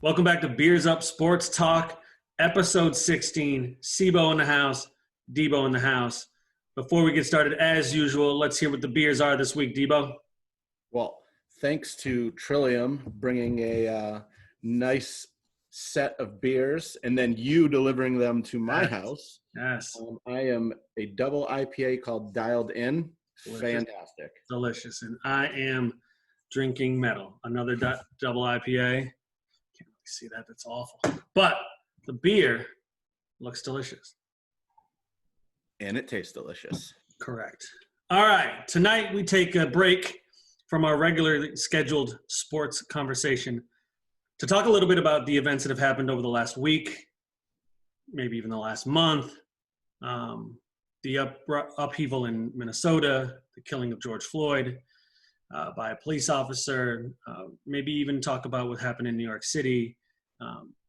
Welcome back to Beers Up Sports Talk, episode 16. Cebo in the house, Debo in the house. Before we get started, as usual, let's hear what the beers are this week, Debo. Well, thanks to Trillium bringing a nice set of beers and then you delivering them to my house. Yes. I am a double IPA called Dialed In. Delicious. Fantastic. Delicious. And I am drinking Metal, another double IPA. Can't really see that. That's awful. But the beer looks delicious. And it tastes delicious. Correct. All right. Tonight we take a break from our regularly scheduled sports conversation to talk a little bit about the events that have happened over the last week, maybe even the last month, the upheaval in Minnesota, the killing of George Floyd by a police officer, maybe even talk about what happened in New York City.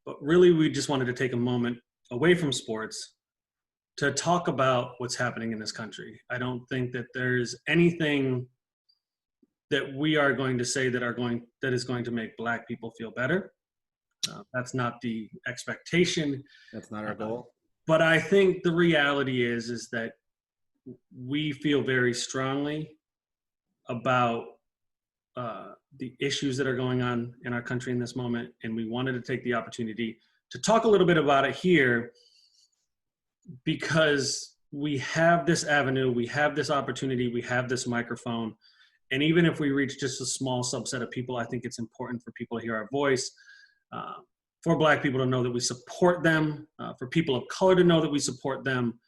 But really, we just wanted to take a moment away from sports to talk about what's happening in this country. I don't think that there's anything that we are going to say that is going to make Black people feel better. That's not the expectation. That's not our goal. But I think the reality is that we feel very strongly about the issues that are going on in our country in this moment, and we wanted to take the opportunity to talk a little bit about it here because we have this avenue, we have this opportunity, we have this microphone. And even if we reach just a small subset of people, I think it's important for people to hear our voice, for Black people to know that we support them, for people of color to know that we support them,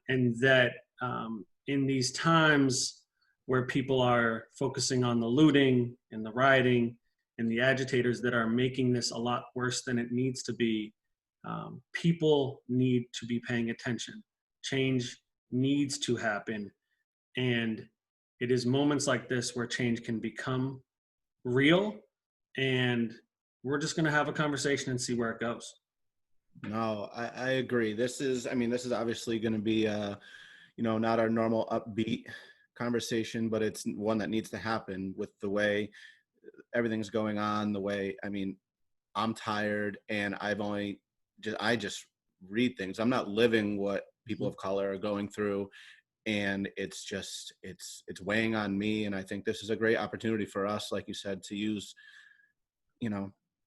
and that in these times where people are focusing on the looting and the rioting and the agitators that are making this a lot worse than it needs to be, people need to be paying attention. Change needs to happen. And it is moments like this where change can become real, and we're just going to have a conversation and see where it goes. No, I agree. This is obviously going to be, not our normal upbeat conversation, but it's one that needs to happen with the way everything's going on. I'm tired, and I just read things. I'm not living what people of color are going through. And it's weighing on me. And I think this is a great opportunity for us, like you said, to use,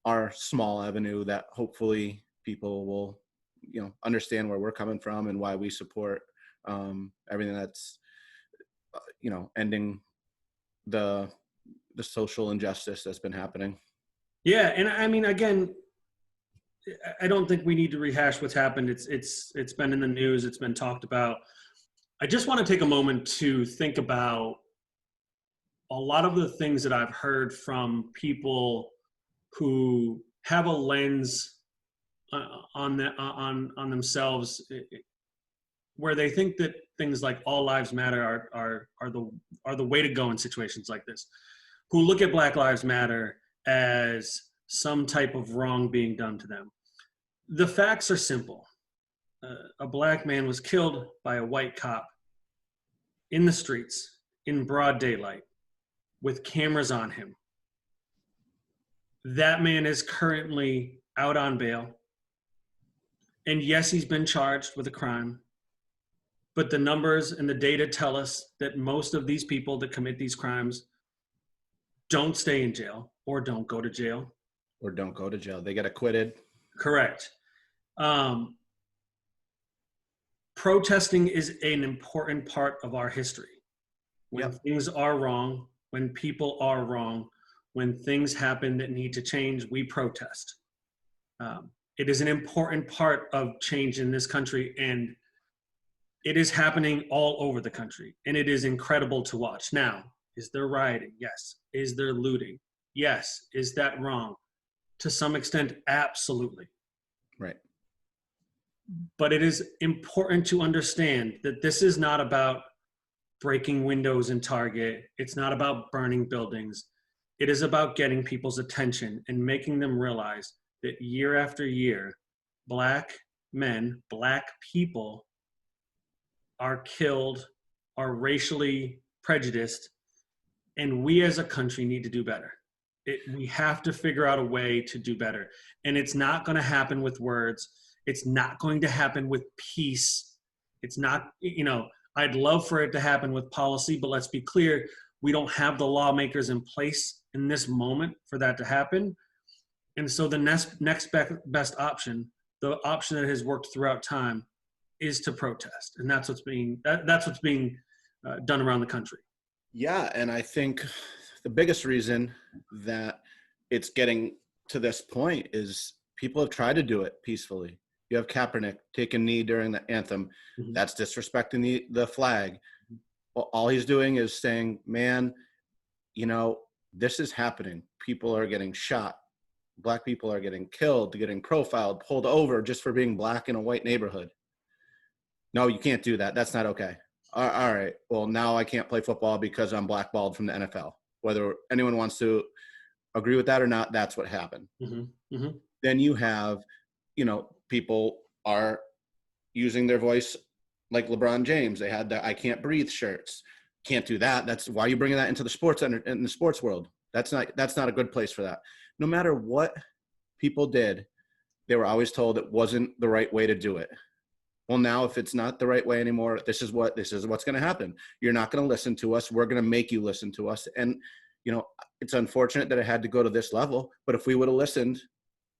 our small avenue that hopefully people will, understand where we're coming from and why we support everything that's, ending the social injustice that's been happening. Yeah. And again, I don't think we need to rehash what's happened. It's been in the news. It's been talked about. I just want to take a moment to think about a lot of the things that I've heard from people who have a lens on themselves where they think that things like all lives matter are the way to go in situations like this, who look at Black Lives Matter as some type of wrong being done to them. The facts are simple. A Black man was killed by a white cop in the streets in broad daylight with cameras on him. That man is currently out on bail. And yes, he's been charged with a crime, but the numbers and the data tell us that most of these people that commit these crimes don't stay in jail or don't go to jail. They get acquitted. Correct. Protesting is an important part of our history. When things are wrong, when people are wrong, when things happen that need to change, we protest. It is an important part of change in this country, and it is happening all over the country, and it is incredible to watch. Now, is there rioting? Yes. Is there looting? Yes. Is that wrong? To some extent, absolutely. Right. But it is important to understand that this is not about breaking windows in Target. It's not about burning buildings. It is about getting people's attention and making them realize that year after year, Black men, Black people are killed, are racially prejudiced, and we as a country need to do better. We have to figure out a way to do better. And it's not going to happen with words. It's not going to happen with peace. It's not, I'd love for it to happen with policy, but let's be clear, we don't have the lawmakers in place in this moment for that to happen. And so the next best option, the option that has worked throughout time, is to protest. And that's what's being done around the country. Yeah, and I think the biggest reason that it's getting to this point is people have tried to do it peacefully. You have Kaepernick take a knee during the anthem. Mm-hmm. That's disrespecting the flag. Well, all he's doing is saying, man, this is happening. People are getting shot. Black people are getting killed, getting profiled, pulled over just for being black in a white neighborhood. No, you can't do that. That's not okay. All right. Well, now I can't play football because I'm blackballed from the NFL. Whether anyone wants to agree with that or not, that's what happened. Mm-hmm. Mm-hmm. Then you have, people are using their voice like LeBron James. They had the I Can't Breathe shirts. Can't do that. That's why you bringing that into the sports in the sports world. That's not a good place for that. No matter what people did, they were always told it wasn't the right way to do it. Well, now if it's not the right way anymore, this is what's going to happen. You're not going to listen to us. We're going to make you listen to us. And, it's unfortunate that it had to go to this level, but if we would have listened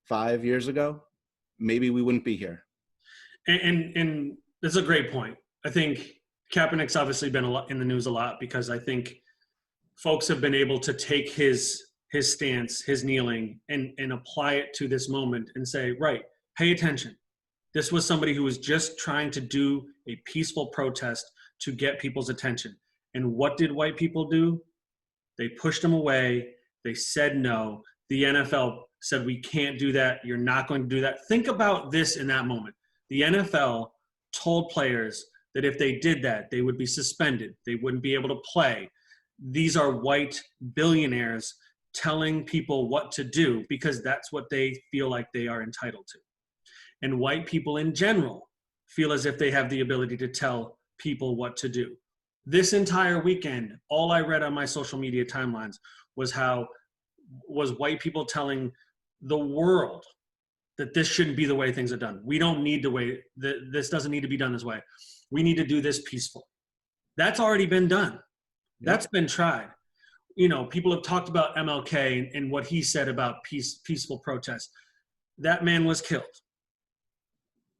5 years ago, maybe we wouldn't be here. And that's a great point. I think Kaepernick's obviously been in the news a lot because I think folks have been able to take his stance, his kneeling, and apply it to this moment and say, right, pay attention. This was somebody who was just trying to do a peaceful protest to get people's attention. And what did white people do? They pushed him away. They said no. The NFL said, we can't do that. You're not going to do that. Think about this in that moment. The NFL told players that if they did that, they would be suspended. They wouldn't be able to play. These are white billionaires telling people what to do because that's what they feel like they are entitled to. And white people in general feel as if they have the ability to tell people what to do. This entire weekend, all I read on my social media timelines was white people telling the world that this shouldn't be the way things are done. We don't need this doesn't need to be done this way. We need to do this peacefully. That's already been done. Yep. That's been tried. People have talked about MLK and what he said about peaceful protest. That man was killed.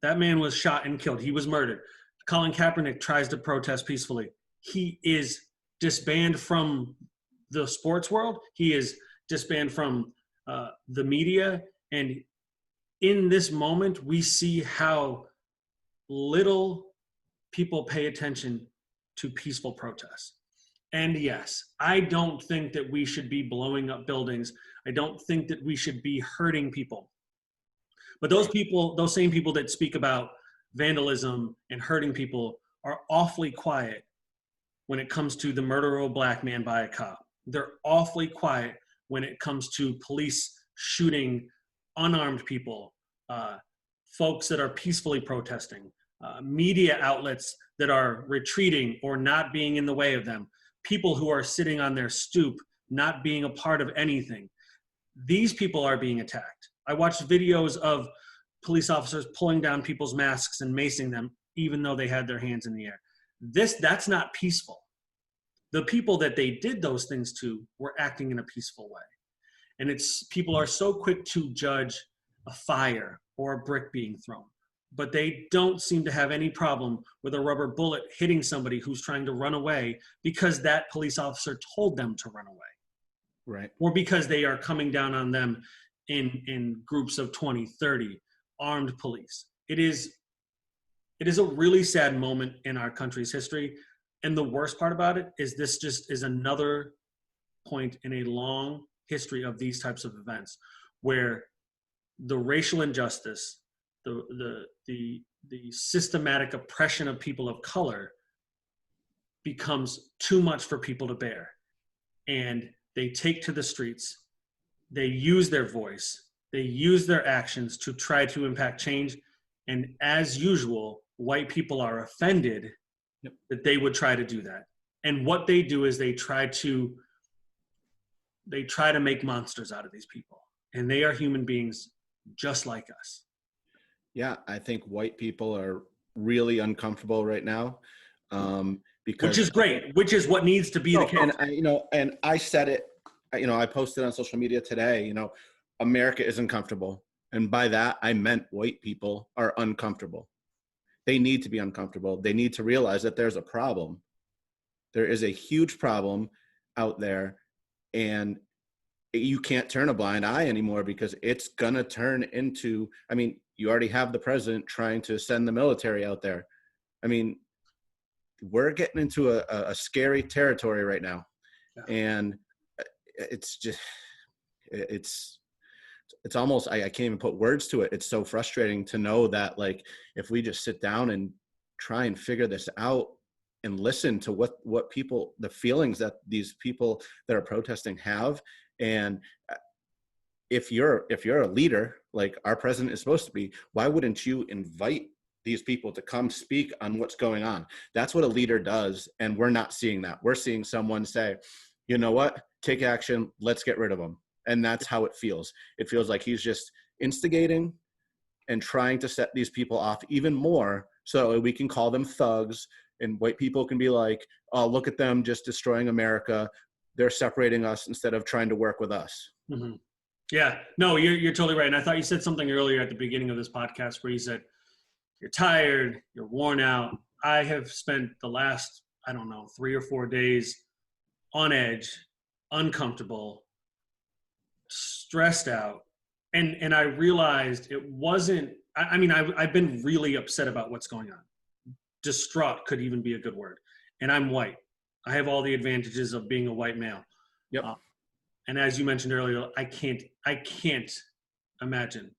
That man was shot and killed. He was murdered. Colin Kaepernick tries to protest peacefully. He is disbanded from the sports world. He is disbanded from the media. And in this moment, we see how little people pay attention to peaceful protests. And yes, I don't think that we should be blowing up buildings. I don't think that we should be hurting people. But those same people that speak about vandalism and hurting people are awfully quiet when it comes to the murder of a black man by a cop. They're awfully quiet when it comes to police shooting unarmed people, folks that are peacefully protesting, media outlets that are retreating or not being in the way of them, people who are sitting on their stoop, not being a part of anything. These people are being attacked. I watched videos of police officers pulling down people's masks and macing them, even though they had their hands in the air. That's not peaceful. The people that they did those things to were acting in a peaceful way. And people are so quick to judge a fire or a brick being thrown, but they don't seem to have any problem with a rubber bullet hitting somebody who's trying to run away because that police officer told them to run away. Right. Or because they are coming down on them in groups of 20, 30 armed police. It is a really sad moment in our country's history. And the worst part about it is this just is another point in a long history of these types of events where the racial injustice, the systematic oppression of people of color becomes too much for people to bear. And they take to the streets, they use their voice, they use their actions to try to impact change. And as usual, white people are offended that they would try to do that. And what they do is they try to they try to make monsters out of these people, and they are human beings just like us. Yeah, I think white people are really uncomfortable right now, Which because is great, which is what needs to be the no, case. and I said it, I posted on social media today, America is uncomfortable. And by that, I meant white people are uncomfortable. They need to be uncomfortable. They need to realize that there's a problem. There is a huge problem out there, and you can't turn a blind eye anymore, because it's going to turn into, you already have the president trying to send the military out there. I mean, we're getting into a scary territory right now. Yeah. And it's just, it's almost, I can't even put words to it. It's so frustrating to know that, like, if we just sit down and try and figure this out and listen to what people, the feelings that these people that are protesting have. And if you're a leader, like our president is supposed to be, why wouldn't you invite these people to come speak on what's going on? That's what a leader does. And we're not seeing that. We're seeing someone say, you know what, take action, let's get rid of them. And that's how it feels. It feels like he's just instigating and trying to set these people off even more, so we can call them thugs, and white people can be like, oh, look at them just destroying America. They're separating us instead of trying to work with us. Mm-hmm. Yeah, no, you're totally right. And I thought you said something earlier at the beginning of this podcast where you said, you're tired, you're worn out. I have spent the last, 3 or 4 days on edge, uncomfortable, stressed out. And I realized it wasn't, I've been really upset about what's going on. Distraught could even be a good word. And I'm white. I have all the advantages of being a white male. Yep. And as you mentioned earlier, I can't imagine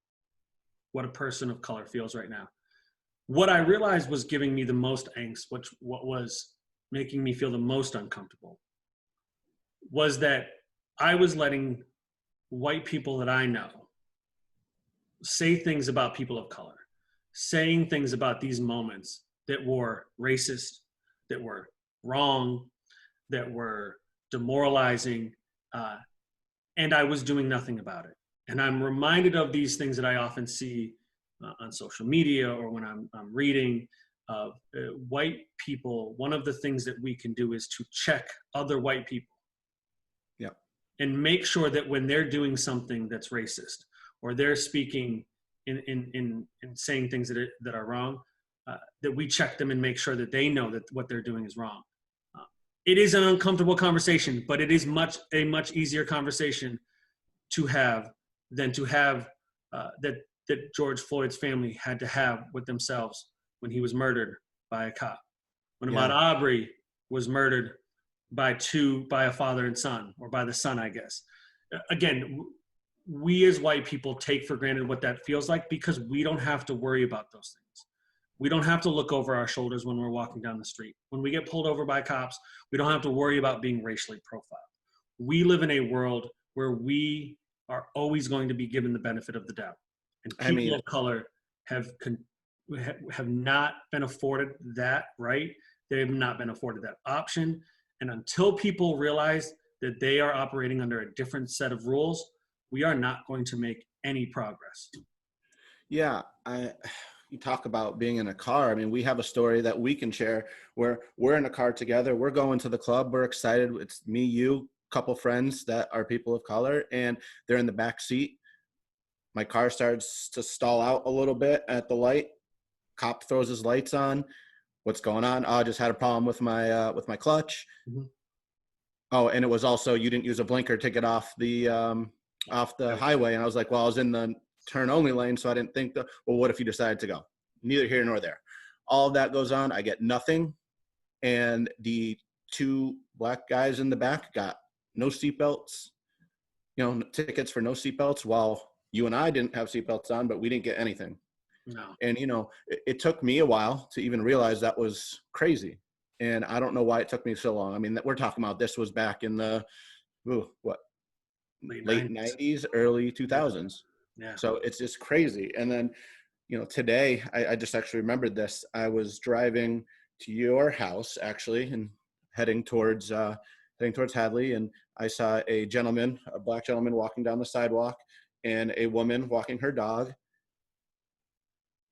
what a person of color feels right now. What I realized was giving me the most angst, what was making me feel the most uncomfortable, was that I was letting white people that I know say things about people of color, saying things about these moments that were racist, that were wrong, that were demoralizing, and I was doing nothing about it. And I'm reminded of these things that I often see on social media or when I'm reading of white people. One of the things that we can do is to check other white people. Yeah. And make sure that when they're doing something that's racist, or they're speaking in saying things that are wrong, that we check them and make sure that they know that what they're doing is wrong. It is an uncomfortable conversation, but it is a much easier conversation to have than to have that George Floyd's family had to have with themselves when he was murdered by a cop. When Ahmaud Arbery was murdered by a father and son, or by the son, I guess. Again, we as white people take for granted what that feels like, because we don't have to worry about those things. We don't have to look over our shoulders when we're walking down the street. When we get pulled over by cops, we don't have to worry about being racially profiled. We live in a world where we are always going to be given the benefit of the doubt. And people of color have not been afforded that right. They have not been afforded that option. And until people realize that they are operating under a different set of rules, we are not going to make any progress. Yeah, you talk about being in a car. I mean, we have a story that we can share where we're in a car together. We're going to the club. We're excited. It's me, you, couple friends that are people of color, and they're in the back seat. My car starts to stall out a little bit at the light. Cop throws his lights on. What's going on? Oh, I just had a problem with my clutch. Mm-hmm. Oh, and it was also, you didn't use a blinker to get off the highway. And I was like, well, I was in the turn only lane, so I didn't think well, what if you decided to go? Neither here nor there. All of that goes on. I get nothing. And the two black guys in the back got no seatbelts, tickets for no seatbelts, while you and I didn't have seatbelts on, but we didn't get anything. No. And, it took me a while to even realize that was crazy. And I don't know why it took me so long. I mean, we're talking about, this was back in the, late 90s, early 2000s. Yeah. So it's just crazy. And then, today, I just actually remembered this. I was driving to your house, actually, and heading towards heading towards Hadley, and I saw a gentleman, a black gentleman, walking down the sidewalk, and a woman walking her dog.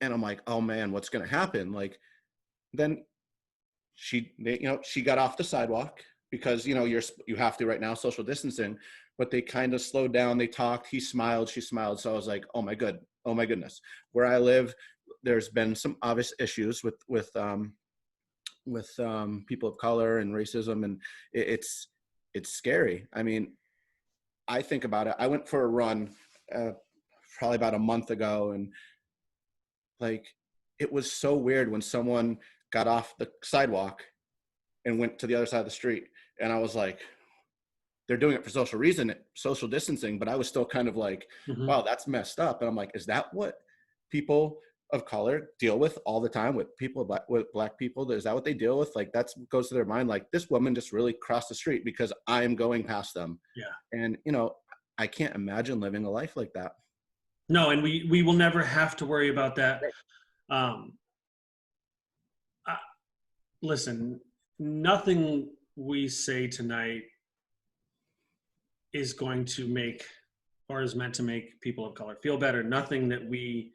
And I'm like, oh man, what's going to happen? Like, then she got off the sidewalk because, you have to right now, social distancing, but they kind of slowed down. They talked, he smiled, she smiled. So I was like, oh my goodness. Where I live, there's been some obvious issues with people of color and racism. And it's scary. I mean, I think about it. I went for a run probably about a month ago, and like, it was so weird when someone got off the sidewalk and went to the other side of the street. And I was like, they're doing it for social distancing, but I was still kind of like, Mm-hmm. wow, that's messed up. And I'm like, is that what people of color deal with all the time with black people? Is that what they deal with? Like, that goes to their mind. Like, this woman just really crossed the street because I am going past them. Yeah. And, I can't imagine living a life like that. No, and we will never have to worry about that. Right. Listen, nothing we say tonight is going to make, or is meant to make, people of color feel better. Nothing that we,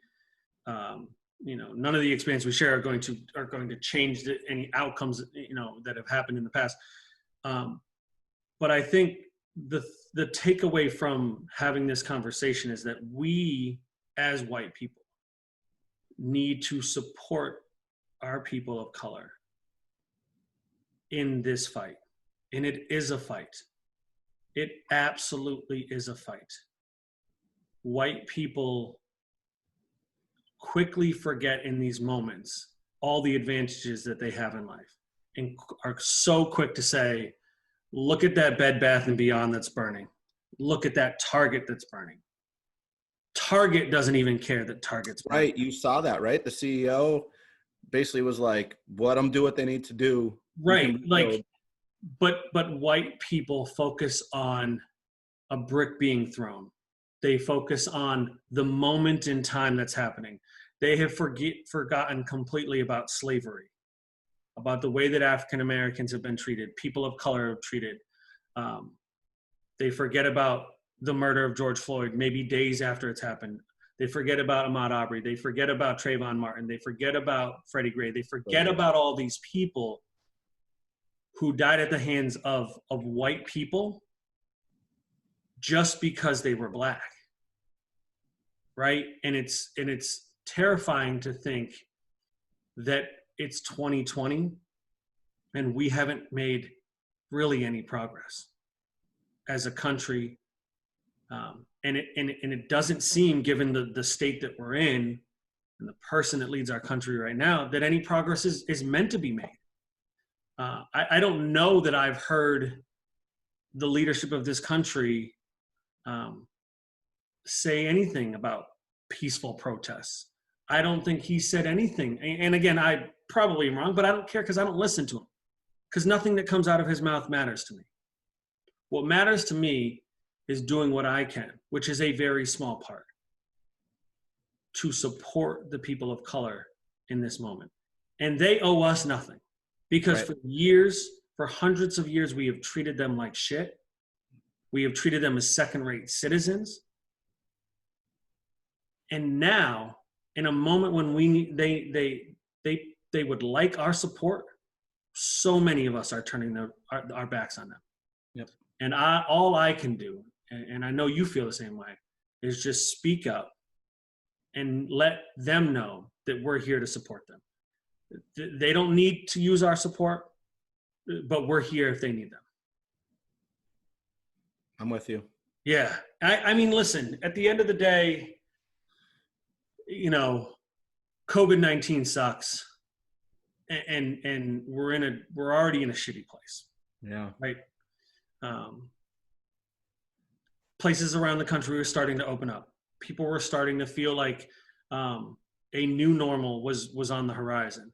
none of the experience we share are going to change any outcomes, that have happened in the past. But I think the takeaway from having this conversation is that we, as white people, need to support our people of color in this fight. And it is a fight. It absolutely is a fight. White people quickly forget in these moments all the advantages that they have in life, and are so quick to say, look at that Bed Bath & Beyond that's burning. Look at that Target that's burning. Target doesn't even care that Target's burning. Right. You saw that, right? The CEO basically was like, let them do what they need to do. Right. Like, but white people focus on a brick being thrown. They focus on the moment in time that's happening. They have forgotten completely about slavery, about the way that African Americans have been treated, people of color have treated. They forget about the murder of George Floyd, maybe days after it's happened. They forget about Ahmaud Arbery. They forget about Trayvon Martin. They forget about Freddie Gray. They forget about all these people who died at the hands of white people just because they were black, right? And it's terrifying to think that it's 2020 and we haven't made really any progress as a country. And it doesn't seem, given the state that we're in and the person that leads our country right now, that any progress is meant to be made. I don't know that I've heard the leadership of this country say anything about peaceful protests. I don't think he said anything. And again, I probably am wrong, but I don't care because I don't listen to him. Because nothing that comes out of his mouth matters to me. What matters to me is doing what I can, which is a very small part, to support the people of color in this moment. And they owe us nothing. Because right. for hundreds of years, we have treated them like shit. We have treated them as second-rate citizens. And now, in a moment when they would like our support, so many of us are turning our backs on them. Yep. And all I can do, and I know you feel the same way, is just speak up and let them know that we're here to support them. They don't need to use our support, but we're here if they need them. I'm with you. Yeah. I mean, listen, at the end of the day, COVID-19 sucks. And we're already in a shitty place. Yeah. Right. Places around the country were starting to open up. People were starting to feel like a new normal was on the horizon.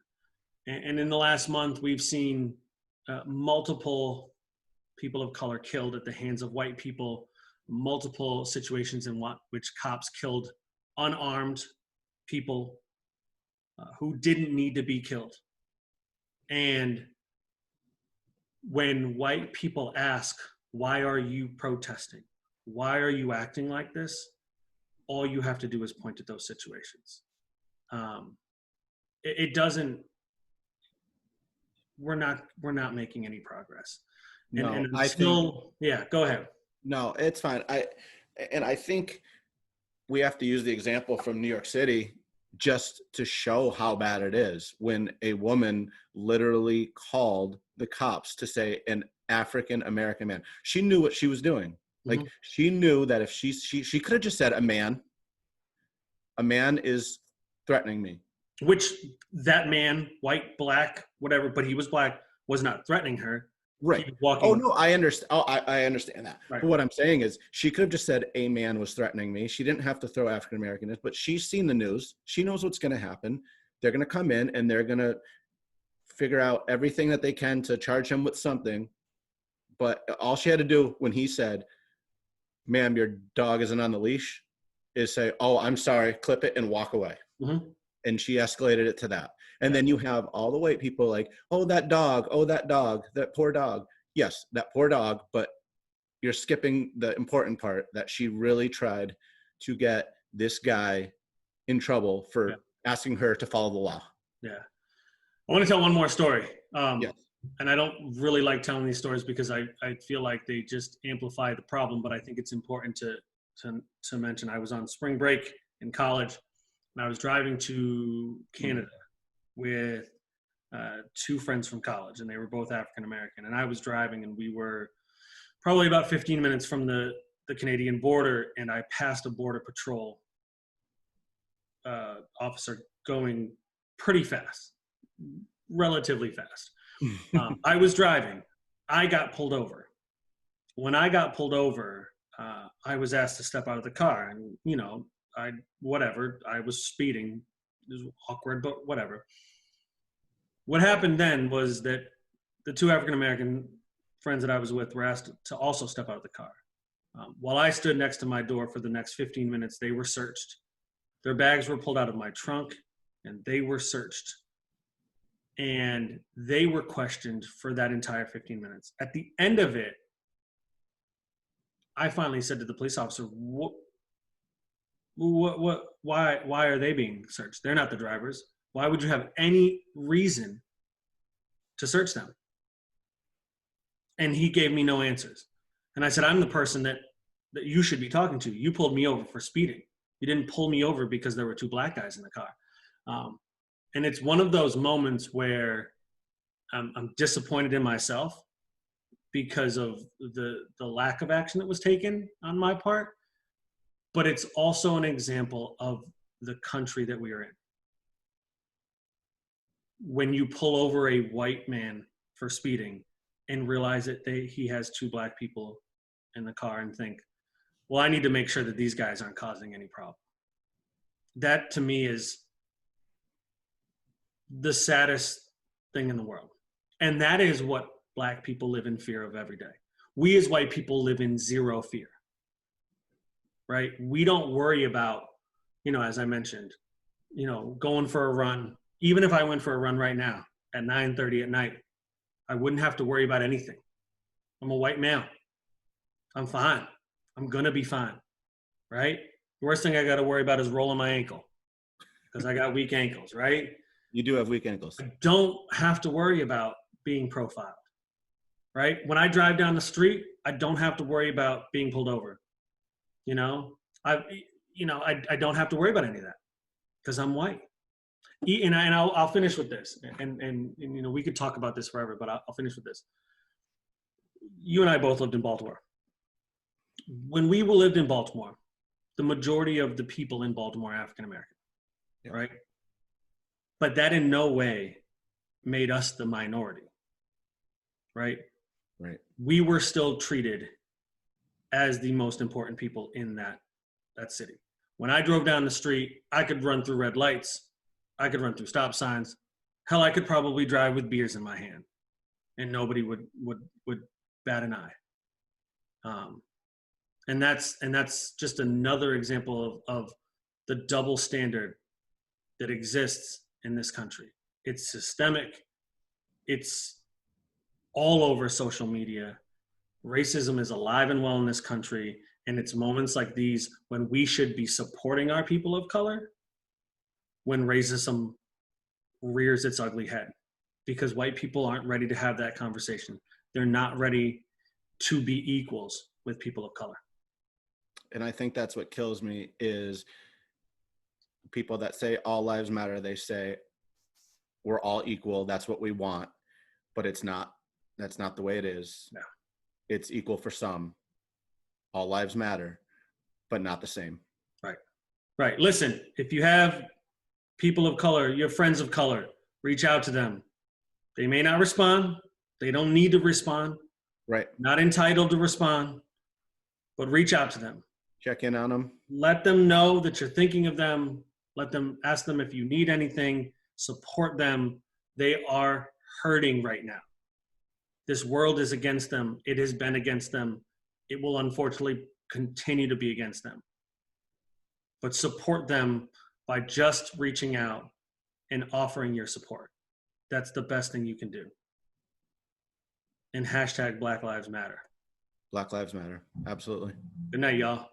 And in the last month, we've seen multiple people of color killed at the hands of white people, multiple situations in which cops killed unarmed people who didn't need to be killed. And when white people ask, why are you protesting? Why are you acting like this? All you have to do is point to those situations. It doesn't, we're not making any progress. And No, I think until, yeah, go ahead. no, it's fine. I think we have to use the example from New York City just to show how bad it is when a woman literally called the cops to say an African American man. She knew what she was doing. Like, Mhm. she knew that if she could have just said a man is threatening me. Which that man, white, black, whatever, but he was black, was not threatening her. He Right. was Oh walking. no, I understand. Oh, I understand that. Right. But what I'm saying is, she could have just said a man was threatening me. She didn't have to throw African American in, but she's seen the news. She knows what's going to happen. They're going to come in and they're going to figure out everything that they can to charge him with something. But all she had to do when he said, "Ma'am, your dog isn't on the leash," is say, "Oh, I'm sorry," clip it and walk away. Mm-hmm. And she escalated it to that. And Yeah. then you have all the white people like, "Oh, that dog, oh, that dog, that poor dog." Yes, that poor dog, but you're skipping the important part that she really tried to get this guy in trouble Yeah. for asking her to follow the law. Yeah. I want to tell one more story. Yes. And I don't really like telling these stories because I feel like they just amplify the problem, but I think it's important to mention. I was on spring break in college and I was driving to Canada with two friends from college, and they were both African American. And I was driving, and we were probably about 15 minutes from the Canadian border, and I passed a border patrol officer going pretty fast, relatively fast. I was driving. I got pulled over. When I got pulled over, I was asked to step out of the car, and I was speeding. It was awkward, but whatever. What happened then was that the two African American friends that I was with were asked to also step out of the car. While I stood next to my door for the next 15 minutes, they were searched. Their bags were pulled out of my trunk, and they were searched. And they were questioned for that entire 15 minutes. At the end of it, I finally said to the police officer, why are they being searched? They're not the drivers. Why would you have any reason to search them? And he gave me no answers. And I said, I'm the person that you should be talking to. You pulled me over for speeding. You didn't pull me over because there were two black guys in the car. And it's one of those moments where I'm disappointed in myself because of the lack of action that was taken on my part. But it's also an example of the country that we are in. When you pull over a white man for speeding and realize that he has two black people in the car and think, well, I need to make sure that these guys aren't causing any problem. That to me is the saddest thing in the world. And that is what black people live in fear of every day. We as white people live in zero fear, right? We don't worry about, as I mentioned, going for a run. Even if I went for a run right now at 9:30 at night, I wouldn't have to worry about anything. I'm a white male. I'm fine. I'm going to be fine, right? The worst thing I got to worry about is rolling my ankle because I got weak ankles, right? You do have weak ankles. I don't have to worry about being profiled, right? When I drive down the street, I don't have to worry about being pulled over. I don't have to worry about any of that because I'm white. And I'll finish with this, and we could talk about this forever, but I'll finish with this. You and I both lived in Baltimore. When we lived in Baltimore, the majority of the people in Baltimore are African American, yeah. Right? But that in no way made us the minority, right? Right. We were still treated as the most important people in that city. When I drove down the street, I could run through red lights. I could run through stop signs. Hell, I could probably drive with beers in my hand, and nobody would bat an eye. And that's just another example of the double standard that exists in this country. It's systemic. It's all over social media. Racism is alive and well in this country. And it's moments like these when we should be supporting our people of color when racism rears its ugly head. Because white people aren't ready to have that conversation. They're not ready to be equals with people of color. And I think that's what kills me is people that say all lives matter. They say we're all equal. That's what we want, but it's not. That's not the way it is. No. It's equal for some. All lives matter, but not the same. Right. Right. Listen, if you have people of color, your friends of color, reach out to them. They may not respond. They don't need to respond. Right. Not entitled to respond, but reach out to them. Check in on them. Let them know that you're thinking of them. Let them ask them if you need anything. Support them. They are hurting right now. This world is against them. It has been against them. It will unfortunately continue to be against them. But support them by just reaching out and offering your support. That's the best thing you can do. And hashtag Black Lives Matter. Black Lives Matter. Absolutely. Good night, y'all.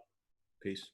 Peace.